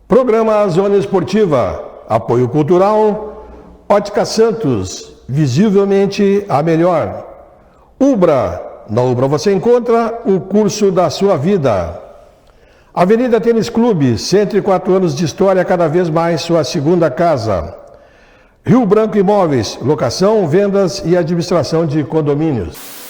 Programa Zona Esportiva, apoio cultural, Ótica Santos, visivelmente a melhor. Ubra, na Ubra você encontra o curso da sua vida. Avenida Tênis Clube, 104 anos de história, cada vez mais sua segunda casa. Rio Branco Imóveis, locação, vendas e administração de condomínios.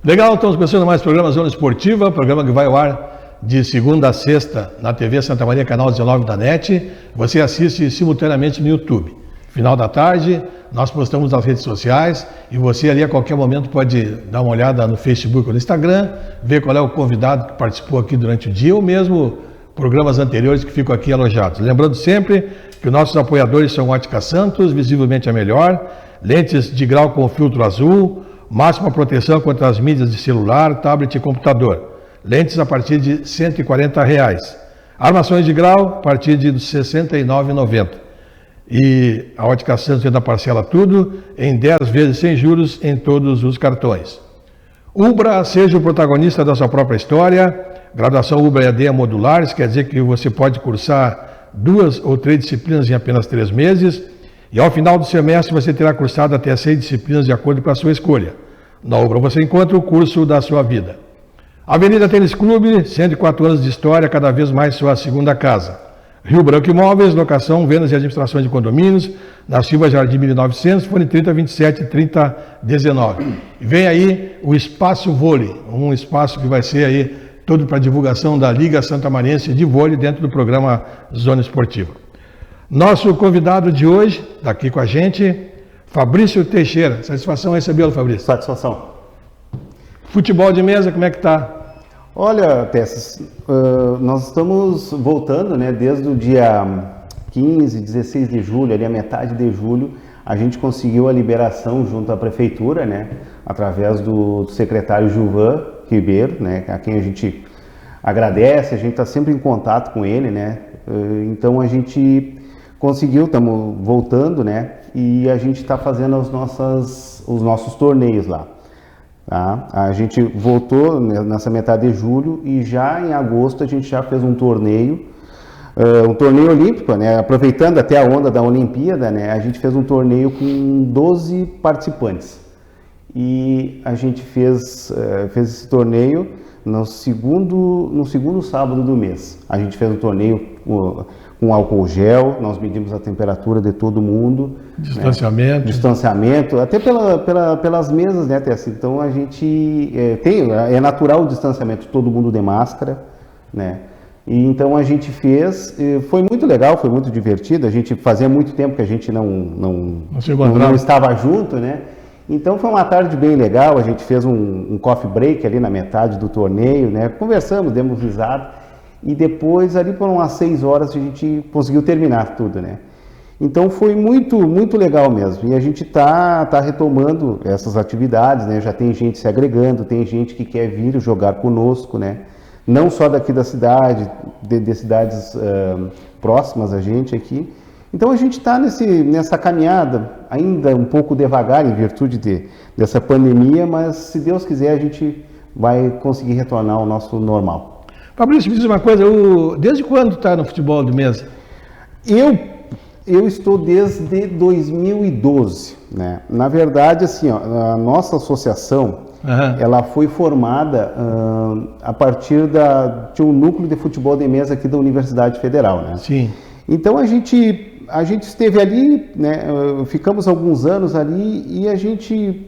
Legal, estamos começando mais programa Zona Esportiva, programa que vai ao ar de segunda a sexta na TV Santa Maria, canal 19 da NET. Você assiste simultaneamente no YouTube. Final da tarde, nós postamos nas redes sociais e você ali a qualquer momento pode dar uma olhada no Facebook ou no Instagram, ver qual é o convidado que participou aqui durante o dia ou mesmo programas anteriores que ficam aqui alojados. Lembrando sempre que os nossos apoiadores são Ótica Santos, visivelmente a melhor, lentes de grau com filtro azul, máxima proteção contra as mídias de celular, tablet e computador. Lentes a partir de R$ 140. Armações de grau a partir de R$ 69,90. E a Ótica Santos ainda parcela tudo em 10 vezes sem juros em todos os cartões. Ubra, seja o protagonista da sua própria história. Graduação Ubra EAD modular, isso quer dizer que você pode cursar 2 ou 3 disciplinas em apenas 3 meses. E ao final do semestre você terá cursado até 6 disciplinas de acordo com a sua escolha. Na Ubra você encontra o curso da sua vida. Avenida Tênis Clube, 104 anos de história, cada vez mais sua segunda casa. Rio Branco Imóveis, locação, vendas e administração de condomínios, na Silva Jardim 1900, fone 3027 3019. E vem aí o Espaço Vôlei, um espaço que vai ser aí todo para divulgação da Liga Santamariense de Vôlei dentro do programa Zona Esportiva. Nosso convidado de hoje, está aqui com a gente, Fabrício Teixeira. Satisfação recebê-lo, Fabrício. Satisfação. Futebol de mesa, como é que está? Olha, Peças, nós estamos voltando, né, desde o dia 15, 16 de julho, ali a metade de julho, a gente conseguiu a liberação junto à prefeitura, né, através do secretário Gilvan Ribeiro, né, a quem a gente agradece, a gente está sempre em contato com ele, né, então a gente conseguiu, estamos voltando, né? E a gente está fazendo os nossos torneios lá. Tá? A gente voltou nessa metade de julho e já em agosto a gente já fez um torneio olímpico, né? Aproveitando até a onda da Olimpíada, né? A gente fez um torneio com 12 participantes. E a gente fez esse torneio no segundo sábado do mês. A gente fez um torneio com álcool gel, nós medimos a temperatura de todo mundo. Distanciamento. Né? Distanciamento, até pelas mesas, né, Tessa? Então a gente é natural o distanciamento, todo mundo de máscara, né? E então a gente fez, foi muito legal, foi muito divertido, a gente fazia muito tempo que a gente não estava junto, né? Então foi uma tarde bem legal, a gente fez um coffee break ali na metade do torneio, né? Conversamos, demos risada. E depois, ali por umas 6 horas, a gente conseguiu terminar tudo, né? Então foi muito, muito legal mesmo. E a gente tá retomando essas atividades, né? Já tem gente se agregando, tem gente que quer vir jogar conosco, né? Não só daqui da cidade, de cidades próximas a gente aqui. Então a gente está nessa caminhada, ainda um pouco devagar em virtude dessa pandemia, mas se Deus quiser a gente vai conseguir retornar ao nosso normal. Fabrício, me diz uma coisa, desde quando está no futebol de mesa? Eu estou desde 2012, né? Na verdade, assim, ó, a nossa associação, ela foi formada a partir de um núcleo de futebol de mesa aqui da Universidade Federal, né? Sim. Então a gente esteve ali, né? Ficamos alguns anos ali e a gente,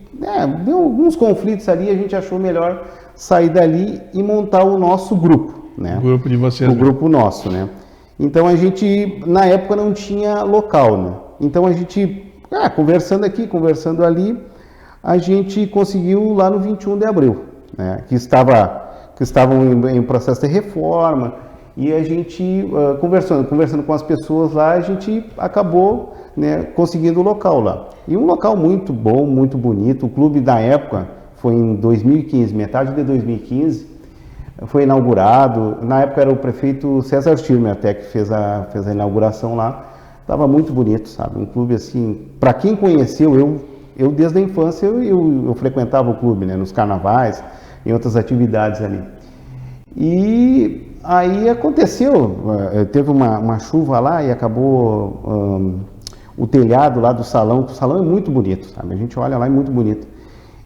deu alguns conflitos ali, a gente achou melhor sair dali e montar o nosso grupo, né? O grupo de vocês. O grupo nosso, né? Então a gente, na época, não tinha local, né? Então a gente, conversando aqui, conversando ali, a gente conseguiu lá no 21 de abril, né? Que estavam em processo de reforma. E a gente, conversando com as pessoas lá, a gente acabou, né, conseguindo o local lá. E um local muito bom, muito bonito. O clube da época foi em 2015, metade de 2015, foi inaugurado. Na época era o prefeito César Schirmer até que fez a inauguração lá. Estava muito bonito, sabe? Um clube assim, para quem conheceu, eu desde a infância eu frequentava o clube, né, nos carnavais, em outras atividades ali. E aí aconteceu, teve uma chuva lá e acabou o telhado lá do salão. O salão é muito bonito, sabe? A gente olha lá, é muito bonito.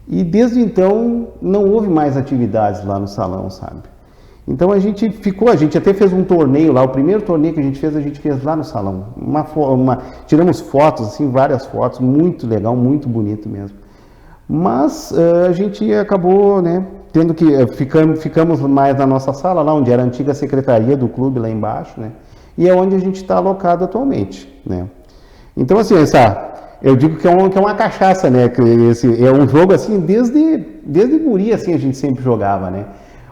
E desde então não houve mais atividades lá no salão, sabe? Então a gente até fez um torneio lá. O primeiro torneio que a gente fez lá no salão. Tiramos fotos, assim, várias fotos, muito legal, muito bonito mesmo. Mas a gente acabou, né, tendo que ficamos mais na nossa sala lá, onde era a antiga secretaria do clube lá embaixo, né? E é onde a gente está alocado atualmente, né? Então assim, eu digo que é uma cachaça, né? Que é um jogo assim desde guri, assim, a gente sempre jogava, né?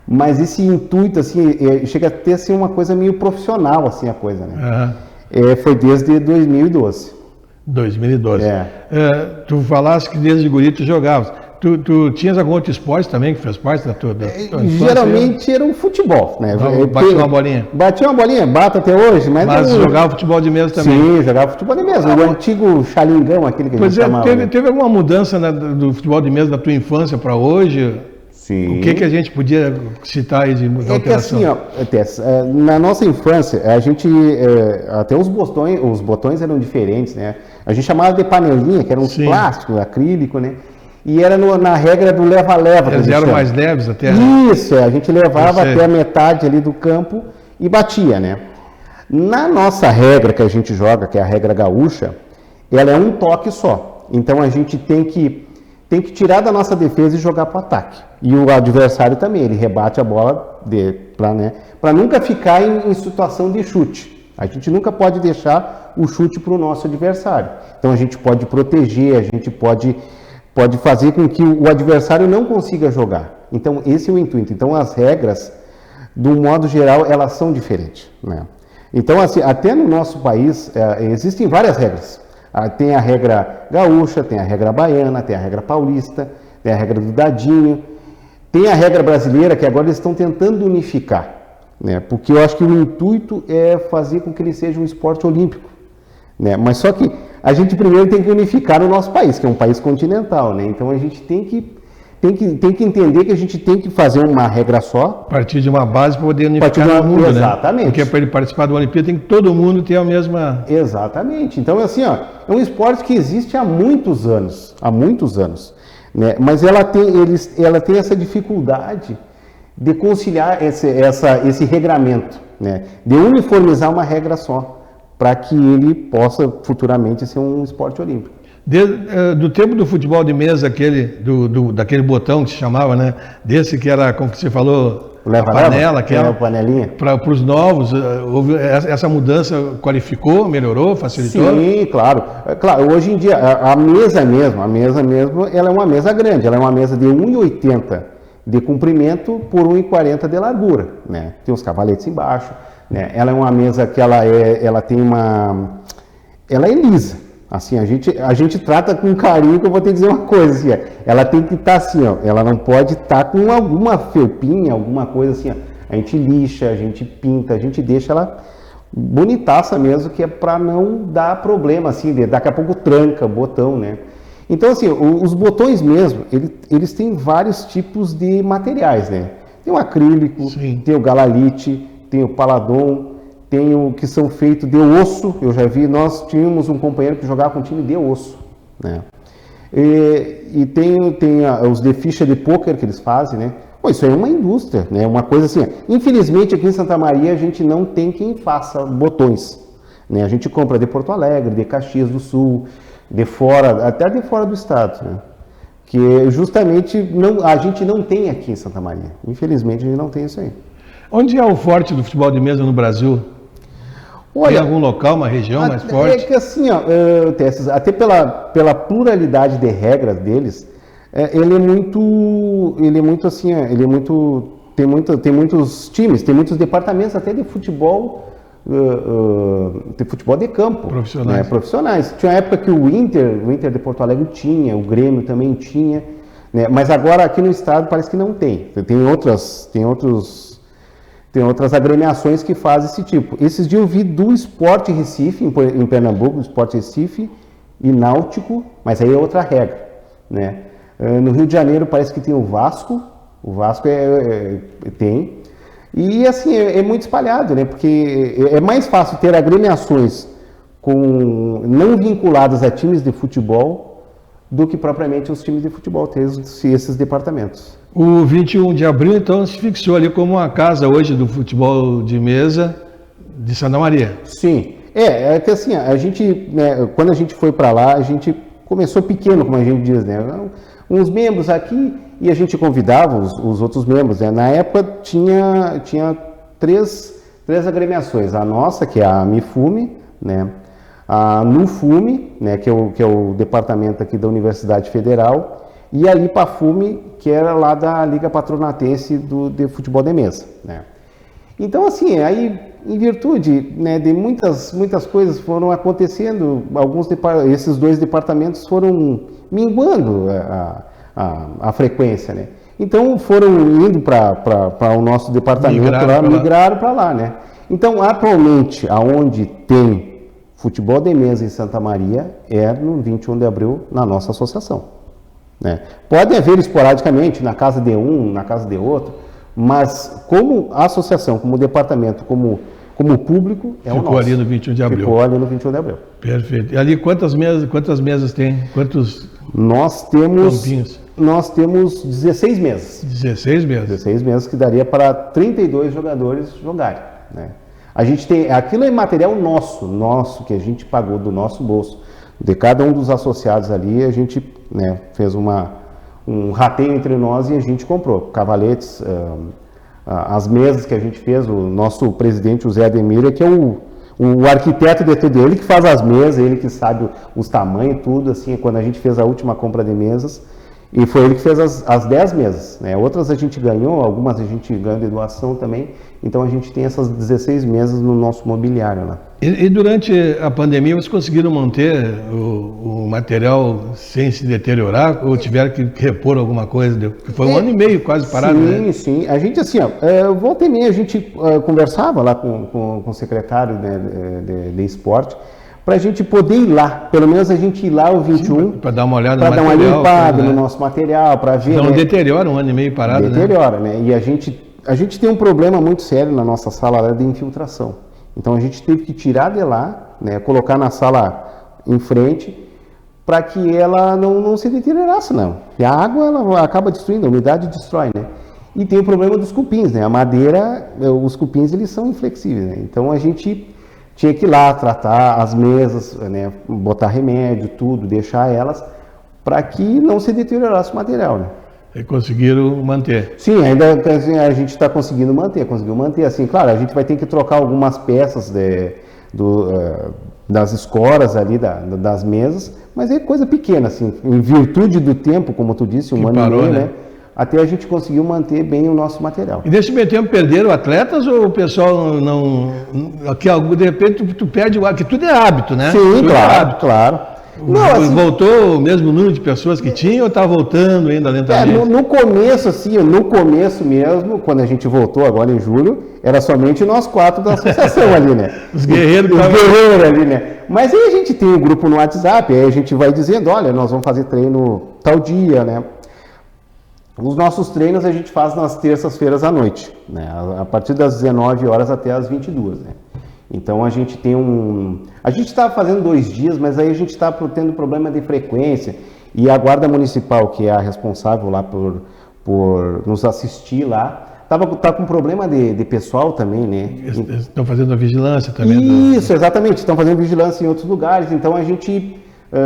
Mas esse intuito assim chega a ter assim uma coisa meio profissional, assim, a coisa, né? Uhum. Foi desde 2012. 2012. Tu falaste que desde guri tu jogavas. Tu tinhas algum outro esporte também que fez parte da tua infância? Geralmente era o futebol, né? Batia uma bolinha? Batia uma bolinha, bato até hoje. Mas jogava futebol de mesa também? Sim, jogava futebol de mesa. O antigo xalingão, aquele que a gente chamava. Teve alguma mudança do futebol de mesa da tua infância para hoje? Sim. O que a gente podia citar aí de alteração? Que assim, ó, Tess, na nossa infância, a gente, até os botões eram diferentes, né? A gente chamava de panelinha, que era um plástico, acrílico, né? E era na regra do leva-leva. Eles eram mais leves até? Isso, a gente levava até a metade ali do campo e batia, né? Na nossa regra que a gente joga, que é a regra gaúcha, ela é um toque só. Então a gente tem que tirar da nossa defesa e jogar para o ataque. E o adversário também, ele rebate a bola para nunca ficar em situação de chute. A gente nunca pode deixar o chute para o nosso adversário. Então a gente pode proteger, a gente pode fazer com que o adversário não consiga jogar. Então esse é o intuito. Então as regras, do modo geral, elas são diferentes, né? Então assim, até no nosso país existem várias regras. Tem a regra gaúcha, tem a regra baiana, tem a regra paulista, tem a regra do dadinho, tem a regra brasileira, que agora eles estão tentando unificar, né? Porque eu acho que o intuito é fazer com que ele seja um esporte olímpico, né? Mas só que a gente primeiro tem que unificar o nosso país, que é um país continental, né? Então a gente tem que entender que a gente tem que fazer uma regra só. A partir de uma base para poder unificar o mundo, exatamente. Né? Porque para ele participar da Olimpíada tem que todo mundo ter a mesma... Exatamente. Então, assim, ó, é um esporte que existe há muitos anos, né? Mas ela tem essa dificuldade de conciliar esse regramento, né? De uniformizar uma regra só, para que ele possa futuramente ser um esporte olímpico. Do tempo do futebol de mesa, daquele botão que se chamava, né? Desse que era, como você falou, a panela, que era panelinha. Para os novos, houve essa mudança, qualificou, melhorou, facilitou? Sim, claro. Hoje em dia, a mesa mesmo, ela é uma mesa grande, ela é uma mesa de 1,80 de comprimento por 1,40 de largura, né? Tem os cavaletes embaixo, né? Ela é uma mesa que ela é lisa. Assim, a gente trata com carinho, que eu vou ter que dizer uma coisa, assim, ela tem que estar assim, ó, ela não pode estar com alguma felpinha, alguma coisa assim, ó. A gente lixa, a gente pinta, a gente deixa ela bonitaça mesmo, que é para não dar problema, assim, daqui a pouco tranca o botão, né? Então, assim, os botões mesmo, eles têm vários tipos de materiais, né? Tem o acrílico, sim, tem o galalite, tem o paladon, tem o que são feitos de osso. Eu já vi, nós tínhamos um companheiro que jogava com um time de osso, né? E tem os de ficha de pôquer que eles fazem, né? Pô, isso aí é uma indústria, né? Uma coisa assim, infelizmente aqui em Santa Maria a gente não tem quem faça botões, né? A gente compra de Porto Alegre, de Caxias do Sul, até de fora do estado, né? Que justamente a gente não tem aqui em Santa Maria. Infelizmente a gente não tem isso aí. Onde é o forte do futebol de mesa no Brasil? Olha, tem algum local, uma região mais forte? É que assim, ó, até pela pluralidade de regras deles, ele é muito assim, ele é muito tem muitos times, tem muitos departamentos até de futebol de campo. Profissionais. Né? Profissionais. Tinha uma época que o Inter de Porto Alegre tinha, o Grêmio também tinha, né? Mas agora aqui no estado parece que não tem. Tem outras agremiações que fazem esse tipo. Esses dias eu vi do Sport Recife, em Pernambuco, do Sport Recife e Náutico, mas aí é outra regra, né? No Rio de Janeiro parece que tem o Vasco tem, e assim, é muito espalhado, né? Porque é mais fácil ter agremiações não vinculadas a times de futebol do que propriamente os times de futebol, ter esses departamentos. O 21 de abril, então, se fixou ali como uma casa hoje do futebol de mesa de Santa Maria. Sim, é que assim, a gente, né, quando a gente foi para lá, a gente começou pequeno, como a gente diz, né? Uns membros aqui e a gente convidava os outros membros, né? Na época tinha três agremiações, a nossa, que é a Mifume, né? A Nufume, né, que é o departamento aqui da Universidade Federal, e a Lipafume, que era lá da Liga Patronatense de Futebol de Mesa, né? Então, assim, aí, em virtude, né, de muitas coisas foram acontecendo, esses dois departamentos foram minguando a frequência, né? Então, foram indo para o nosso departamento, migraram para lá, né? Então, atualmente, aonde tem futebol de mesa em Santa Maria é no 21 de abril, na nossa associação, né? Pode haver esporadicamente na casa de um, na casa de outro, mas como associação, como departamento, como público, é o nosso. Ficou ali no 21 de abril. Ficou ali no 21 de abril. Perfeito. E ali quantas mesas tem? Quantos Nós temos campinhos? Nós temos 16 mesas. 16 mesas. 16 mesas que daria para 32 jogadores jogarem, né? A gente tem, aquilo é material nosso, que a gente pagou do nosso bolso. De cada um dos associados ali, a gente, né, fez um rateio entre nós e a gente comprou cavaletes, as mesas que a gente fez, o nosso presidente, o Zé Ademir, que é o arquiteto de tudo, ele que faz as mesas, ele que sabe os tamanhos, tudo, assim, quando a gente fez a última compra de mesas, e foi ele que fez as 10 mesas, né? Outras a gente ganhou, algumas a gente ganhou de doação também, então a gente tem essas 16 mesas no nosso mobiliário lá. E durante a pandemia vocês conseguiram manter o material sem se deteriorar ou tiveram que repor alguma coisa? Porque foi um ano e meio quase parado, né? Sim. A gente, assim, volta e meia a gente conversava lá com o secretário, né, de esporte, para a gente poder ir lá, pelo menos a gente ir lá o 21, para dar uma olhada no material, para dar uma limpada no nosso material, para ver. Não, né? Deteriora um ano e meio parado, deteriora, né? E a gente tem um problema muito sério na nossa sala lá de infiltração. Então a gente teve que tirar de lá, né, colocar na sala em frente, para que ela não se deteriorasse, não. E a água ela acaba destruindo, a umidade destrói, né? E tem o problema dos cupins, né? A madeira, os cupins eles são inflexíveis, né? Então a gente tinha que ir lá tratar as mesas, né, botar remédio, tudo, deixar elas, para que não se deteriorasse o material, né? E conseguiram manter? Sim, ainda a gente está conseguiu manter, assim, claro, a gente vai ter que trocar algumas peças das escoras ali, das mesas, mas é coisa pequena, assim, em virtude do tempo, como tu disse, um ano e meio, né? Até a gente conseguiu manter bem o nosso material. E nesse meio tempo perderam atletas ou o pessoal não... Que de repente tu perde o hábito, que tudo é hábito, né? Sim, tudo claro. Não, assim, voltou o mesmo número de pessoas que tinha ou está voltando ainda lentamente? No começo mesmo, quando a gente voltou agora em julho, era somente nós 4 da associação ali, né? Os guerreiros ali, né? Mas aí a gente tem um grupo no WhatsApp, aí a gente vai dizendo, olha, nós vamos fazer treino tal dia, né? Os nossos treinos a gente faz nas terças-feiras à noite, né? A partir das 19 horas até as 22, né? Então a gente tem a gente está fazendo 2 dias, mas aí a gente está tendo problema de frequência e a Guarda Municipal, que é a responsável lá por nos assistir lá, tá com problema de pessoal também, né? Estão fazendo a vigilância também. Isso, exatamente, estão fazendo vigilância em outros lugares, então a gente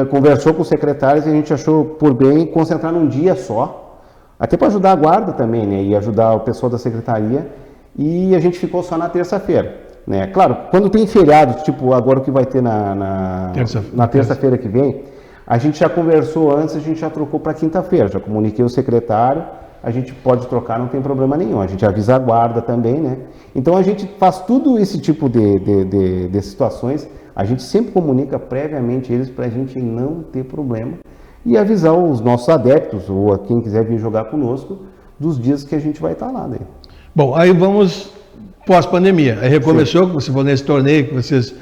conversou com os secretários e a gente achou por bem concentrar num dia só, até para ajudar a guarda também, né? E ajudar o pessoal da secretaria, e a gente ficou só na terça-feira, né? Claro, quando tem feriado, tipo agora o que vai ter na terça-feira que vem, a gente já conversou antes, a gente já trocou para quinta-feira, já comuniquei o secretário a gente pode trocar, não tem problema nenhum. A gente avisa a guarda também, né? Então a gente faz tudo esse tipo de situações, a gente sempre comunica previamente eles para a gente não ter problema e avisar os nossos adeptos ou a quem quiser vir jogar conosco dos dias que a gente vai estar lá, né? Bom, aí vamos pós-pandemia. Aí recomeçou, você falou nesse torneio que vocês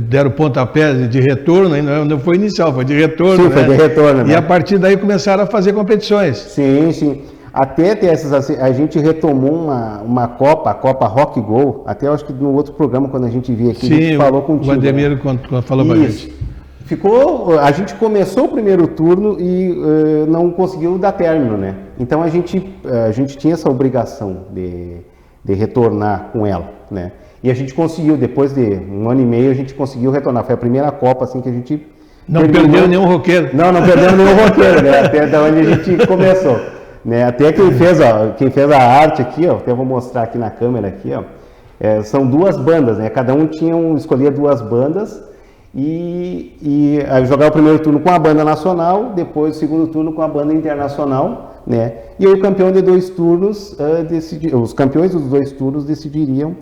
deram pontapé de retorno, não foi inicial, foi de retorno. Sim, né? foi de retorno. Né? E a partir daí começaram a fazer competições. Sim, sim. Até ter essas, a gente retomou uma Copa, a Copa Rock Go, até acho que no outro programa, quando a gente veio aqui, sim, a gente falou contigo. O Ademir quando falou pra gente. A gente começou o primeiro turno e não conseguiu dar término, né? Então a gente tinha essa obrigação de retornar com ela, né? E a gente conseguiu, depois de 1 ano e meio, a gente conseguiu retornar. Foi a primeira Copa assim que a gente... Não perdeu nenhum roqueiro. Não perdemos nenhum roqueiro, né? Até da onde a gente começou. Né? Até quem fez a arte aqui, ó, até vou mostrar aqui na câmera, aqui, ó, são 2 bandas, né? Cada um escolhia 2 bandas e jogar o primeiro turno com a banda nacional, depois o segundo turno com a banda internacional, né? E aí o campeão de 2 turnos, os campeões dos 2 turnos decidiriam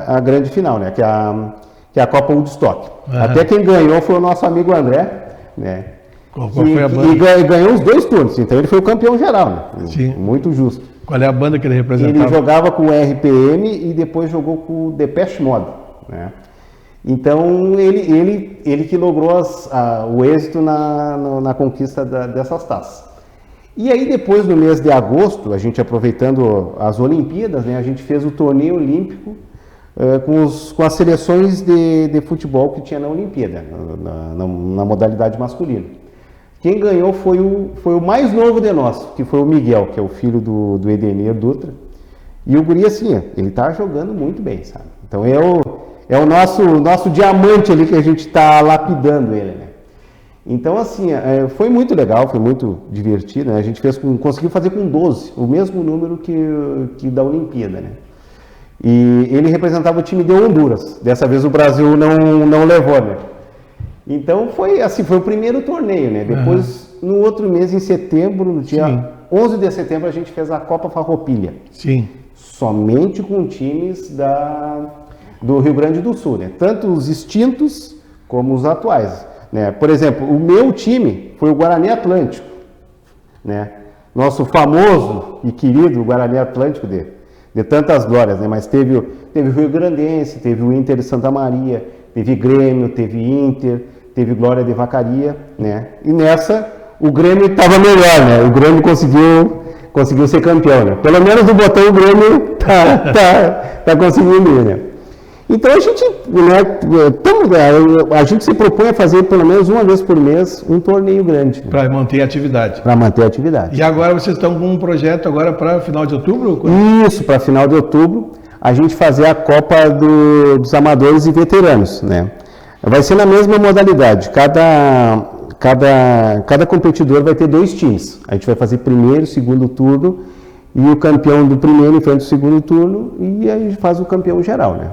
a grande final, né? Que é a Copa Woodstock. Uhum. Até quem ganhou foi o nosso amigo André, né? Qual foi a banda? E ganhou os 2 turnos, então ele foi o campeão geral, né? Sim. Muito justo. Qual é a banda que ele representava? Ele jogava com o RPM e depois jogou com o Depeche Mode, né? Então ele que logrou o êxito na conquista dessas taças. E aí depois, no mês de agosto, a gente aproveitando as Olimpíadas, né, a gente fez o torneio olímpico com as seleções de futebol que tinha na Olimpíada, na modalidade masculina. Quem ganhou foi o mais novo de nós, que foi o Miguel, que é o filho do Edenir Dutra. E o guri, assim, ele tá jogando muito bem, sabe? Então é o nosso diamante ali que a gente está lapidando ele, né? Então, assim, foi muito legal, foi muito divertido, né? A gente conseguiu fazer com 12, o mesmo número que da Olimpíada, né? E ele representava o time de Honduras. Dessa vez o Brasil não levou, né? Então foi o primeiro torneio, né? Depois, no outro mês, em setembro, no dia 11 de setembro, a gente fez a Copa Farroupilha. Sim. Somente com times do Rio Grande do Sul, né? Tanto os extintos como os atuais, né? Por exemplo, o meu time foi o Guarani Atlântico, né? Nosso famoso e querido Guarani Atlântico de tantas glórias, né? Mas teve o Rio Grandense, teve o Inter de Santa Maria, teve Grêmio, teve Inter, teve Glória de Vacaria, né? E nessa o Grêmio estava melhor, né? O Grêmio conseguiu ser campeão, né? Pelo menos no botão o Grêmio tá conseguindo ir, né? Então a gente, a gente se propõe a fazer pelo menos uma vez por mês um torneio grande. Né? Para manter a atividade. Para manter a atividade. E agora vocês estão com um projeto agora para final de outubro? Isso, para final de outubro, a gente fazer a Copa dos Amadores e Veteranos, né? Vai ser na mesma modalidade. Cada competidor vai ter 2 times. A gente vai fazer primeiro, segundo turno, e o campeão do primeiro enfrenta o segundo turno, e aí a gente faz o campeão geral, né?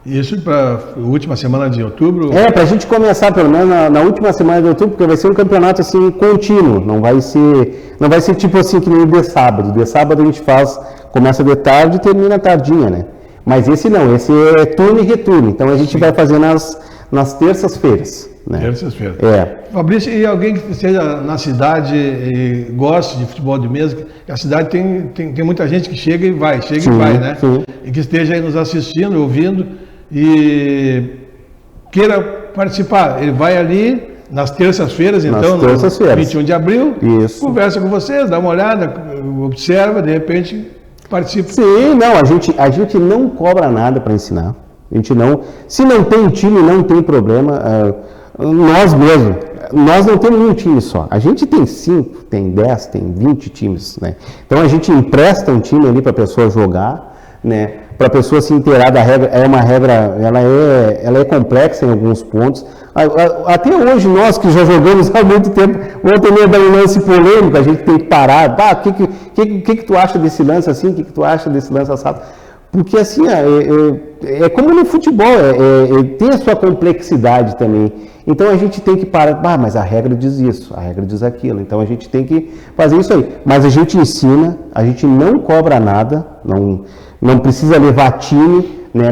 Isso para a última semana de outubro? Para a gente começar pelo menos na última semana de outubro, porque vai ser um campeonato assim contínuo, não vai ser tipo assim que nem de sábado. De sábado a gente começa de tarde e termina tardinha, né? Mas esse não, esse é turno e retorno, então a gente vai fazer nas terças-feiras. Né? Terças-feiras. Fabrício, e alguém que esteja na cidade e goste de futebol de mesa, a cidade tem muita gente que chega e vai, né? Sim. E que esteja aí nos assistindo, ouvindo e queira participar. Ele vai ali nas terças-feiras, então, no 21 de abril, Isso. Conversa com vocês, dá uma olhada, observa, de repente participa. Sim, não, a gente não cobra nada para ensinar. A gente não, se não tem time, não tem problema. Nós não temos um time só. A gente tem 5, tem 10, tem 20 times, né? Então a gente empresta um time ali para a pessoa jogar, né? Para a pessoa se inteirar da regra. É uma regra, ela é complexa em alguns pontos. Até hoje, nós que já jogamos há muito tempo, ontem mesmo um lance polêmico, a gente tem que parar. O que tu acha desse lance assim? O que tu acha desse lance assado? Porque assim, é como no futebol, tem a sua complexidade também. Então a gente tem que parar, mas a regra diz isso, a regra diz aquilo. Então a gente tem que fazer isso aí. Mas a gente ensina, a gente não cobra nada, não precisa levar time, né?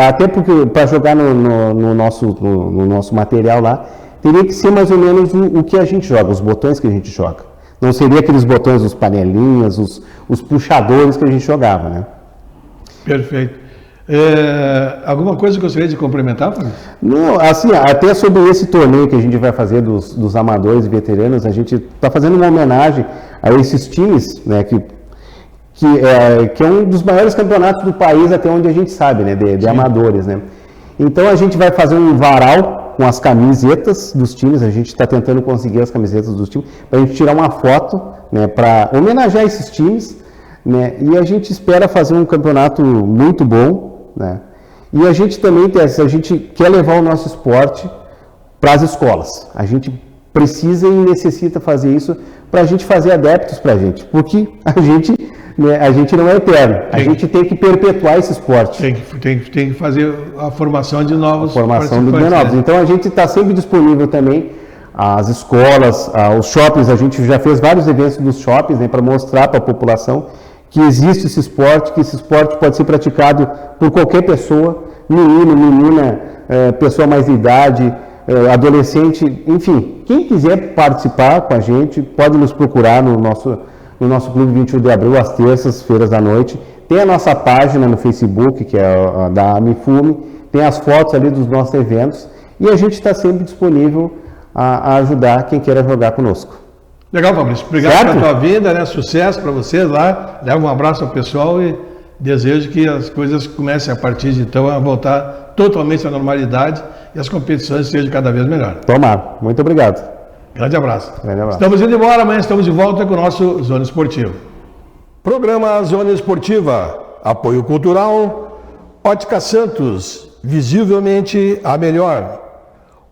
Até porque para jogar no nosso material lá, teria que ser mais ou menos o que a gente joga, os botões que a gente joga. Não seria aqueles botões, os panelinhas, os puxadores que a gente jogava, né? Perfeito. Alguma coisa que eu gostaria de complementar, Fábio? Não, assim, até sobre esse torneio que a gente vai fazer dos amadores e veteranos, a gente está fazendo uma homenagem a esses times, né, que é um dos maiores campeonatos do país, até onde a gente sabe, né, de amadores, né. Então a gente vai fazer um varal com as camisetas dos times, a gente está tentando conseguir as camisetas dos times, para a gente tirar uma foto, né, para homenagear esses times, né, e a gente espera fazer um campeonato muito bom, né, e a gente também a gente quer levar o nosso esporte para as escolas, a gente precisa e necessita fazer isso para a gente fazer adeptos para a gente, porque a gente não é eterno, a gente tem que perpetuar esse esporte. Tem que fazer a formação de novos participantes. Então a gente está sempre disponível também, as escolas, os shoppings, a gente já fez vários eventos nos shoppings, né, para mostrar para a população que existe esse esporte, que esse esporte pode ser praticado por qualquer pessoa, menino, menina, pessoa mais de idade, adolescente, enfim, quem quiser participar com a gente pode nos procurar no nosso Clube 21 de Abril, às terças-feiras da noite. Tem a nossa página no Facebook, que é a da Amifume, tem as fotos ali dos nossos eventos e a gente está sempre disponível a ajudar quem queira jogar conosco. Legal, Fabrício. Obrigado pela tua vinda, né? Sucesso para vocês lá. Leva um abraço ao pessoal e desejo que as coisas comecem a partir de então a voltar totalmente à normalidade e as competições sejam cada vez melhor. Tomara. Muito obrigado. Grande abraço. Grande abraço. Estamos indo embora, amanhã estamos de volta com o nosso Zona Esportiva. Programa Zona Esportiva. Apoio Cultural. Ótica Santos. Visivelmente a melhor.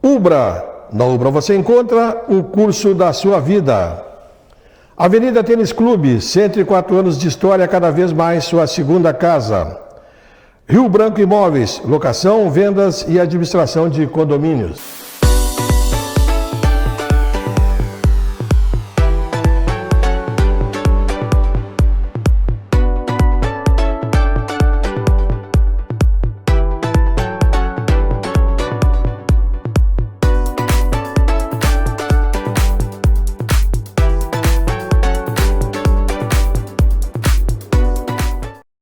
Ubra. Na Ubra você encontra o curso da sua vida. Avenida Tênis Clube, 104 anos de história, cada vez mais sua segunda casa. Rio Branco Imóveis, locação, vendas e administração de condomínios.